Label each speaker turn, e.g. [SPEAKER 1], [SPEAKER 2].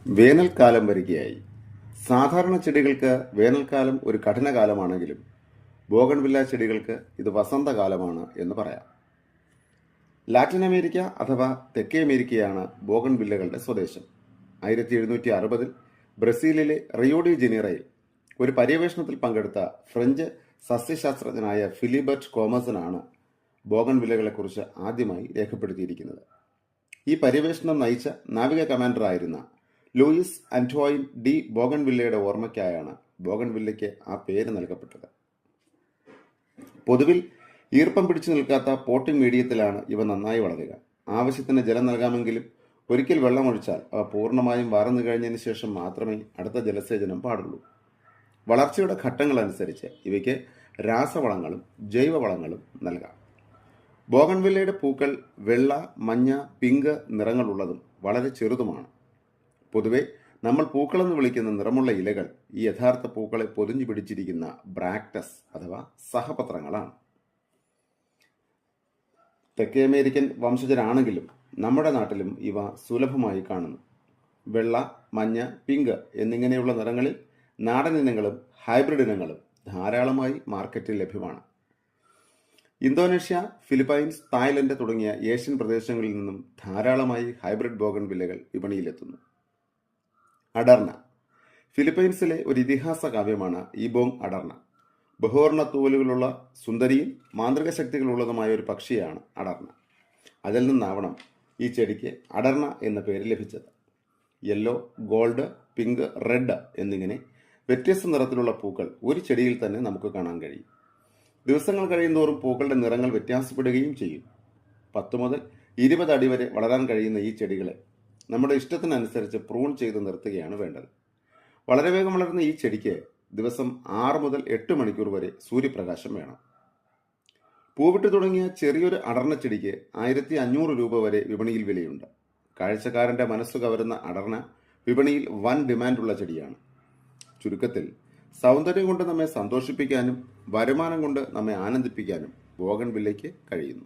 [SPEAKER 1] വേനൽക്കാലം വരികയായി. സാധാരണ ചെടികൾക്ക് വേനൽക്കാലം ഒരു കഠിനകാലമാണെങ്കിലും ബോഗൺവില്ല ചെടികൾക്ക് ഇത് വസന്തകാലമാണ് എന്ന് പറയാം. ലാറ്റിൻ അമേരിക്ക അഥവാ തെക്കേ അമേരിക്കയാണ് ബോഗൺവില്ലകളുടെ സ്വദേശം. 1760 ബ്രസീലിലെ റിയോ ഡി ജനീറയിൽ ഒരു പര്യവേഷണത്തിൽ പങ്കെടുത്ത ഫ്രഞ്ച് സസ്യശാസ്ത്രജ്ഞനായ ഫിലിബർട്ട് കോമസനാണ് ബോഗൺവില്ലകളെക്കുറിച്ച് ആദ്യമായി രേഖപ്പെടുത്തിയിരിക്കുന്നത്. ഈ പര്യവേഷണം നയിച്ച നാവിക കമാൻഡറായിരുന്ന ലൂയിസ് ആന്റോയിൻ ഡി ബോഗൺവില്ലയുടെ ഓർമ്മയ്ക്കായാണ് ബോഗൺവില്ലയ്ക്ക് ആ പേര് നൽകപ്പെട്ടത്. പൊതുവിൽ ഈർപ്പം പിടിച്ചു നിൽക്കാത്ത പോട്ടിംഗ് മീഡിയത്തിലാണ് ഇവ നന്നായി വളരുക. ആവശ്യത്തിന് ജലം നൽകാമെങ്കിലും ഒരിക്കൽ വെള്ളമൊഴിച്ചാൽ അവ പൂർണ്ണമായും വാർന്നു കഴിഞ്ഞതിന് ശേഷം മാത്രമേ അടുത്ത ജലസേചനം പാടുള്ളൂ. വളർച്ചയുടെ ഘട്ടങ്ങളനുസരിച്ച് ഇവയ്ക്ക് രാസവളങ്ങളും ജൈവവളങ്ങളും നൽകാം. ബോഗൺവില്ലയുടെ പൂക്കൾ വെള്ള, മഞ്ഞ, പിങ്ക് നിറങ്ങളുള്ളതും വളരെ ചെറുതുമാണ്. പൊതുവെ നമ്മൾ പൂക്കളെന്ന് വിളിക്കുന്ന നിറമുള്ള ഇലകൾ ഈ യഥാർത്ഥ പൂക്കളെ പൊതിഞ്ഞു പിടിച്ചിരിക്കുന്ന ബ്രാക്ടസ് അഥവാ സഹപത്രങ്ങളാണ്. തെക്കേ അമേരിക്കൻ വംശജരാണെങ്കിലും നമ്മുടെ നാട്ടിലും ഇവ സുലഭമായി കാണുന്നു. വെള്ള, മഞ്ഞ, പിങ്ക് എന്നിങ്ങനെയുള്ള നിറങ്ങളിൽ നാടൻ ഇനങ്ങളും ഹൈബ്രിഡ് ഇനങ്ങളും ധാരാളമായി മാർക്കറ്റിൽ ലഭ്യമാണ്. ഇന്തോനേഷ്യ, ഫിലിപ്പൈൻസ്, തായ്ലൻഡ് തുടങ്ങിയ ഏഷ്യൻ പ്രദേശങ്ങളിൽ നിന്നും ധാരാളമായി ഹൈബ്രിഡ് ബോഗൺവില്ലകൾ വിപണിയിലെത്തുന്നു. അഡർണ ഫിലിപ്പൈൻസിലെ ഒരു ഇതിഹാസ കാവ്യമാണ് ഇബോങ് അഡർണ. ബഹുവർണ്ണ തൂവലുകളുള്ള സുന്ദരിയും മാന്ത്രിക ശക്തികളുള്ളതുമായ ഒരു പക്ഷിയാണ് അഡർണ. അതിൽ നിന്നാവണം ഈ ചെടിക്ക് അഡർണ എന്ന പേര് ലഭിച്ചത്. യെല്ലോ, ഗോൾഡ്, പിങ്ക്, റെഡ് എന്നിങ്ങനെ വ്യത്യസ്ത നിറത്തിലുള്ള പൂക്കൾ ഒരു ചെടിയിൽ തന്നെ നമുക്ക് കാണാൻ കഴിയും. ദിവസങ്ങൾ കഴിയുന്തോറും പൂക്കളുടെ നിറങ്ങൾ വ്യത്യാസപ്പെടുകയും ചെയ്യും. 10 മുതൽ 20 അടി വരെ വളരാൻ കഴിയുന്ന ഈ ചെടികളെ നമ്മുടെ ഇഷ്ടത്തിനനുസരിച്ച് പ്രൂൺ ചെയ്ത് നിർത്തുകയാണ് വേണ്ടത്. വളരെ വേഗം വളരുന്ന ഈ ചെടിക്ക് ദിവസം 6 മുതൽ 8 മണിക്കൂർ വരെ സൂര്യപ്രകാശം വേണം. പൂവിട്ട് തുടങ്ങിയ ചെറിയൊരു അടർണ ചെടിക്ക് 1500 രൂപ വരെ വിപണിയിൽ വിലയുണ്ട്. കാഴ്ചക്കാരന്റെ മനസ്സ് കവരുന്ന അടർണ വിപണിയിൽ വൻ ഡിമാൻഡുള്ള ചെടിയാണ്. ചുരുക്കത്തിൽ സൗന്ദര്യം കൊണ്ട് നമ്മെ സന്തോഷിപ്പിക്കാനും വരുമാനം കൊണ്ട് നമ്മെ ആനന്ദിപ്പിക്കാനും ബോഗൺവില്ലയ്ക്ക് കഴിയുന്നു.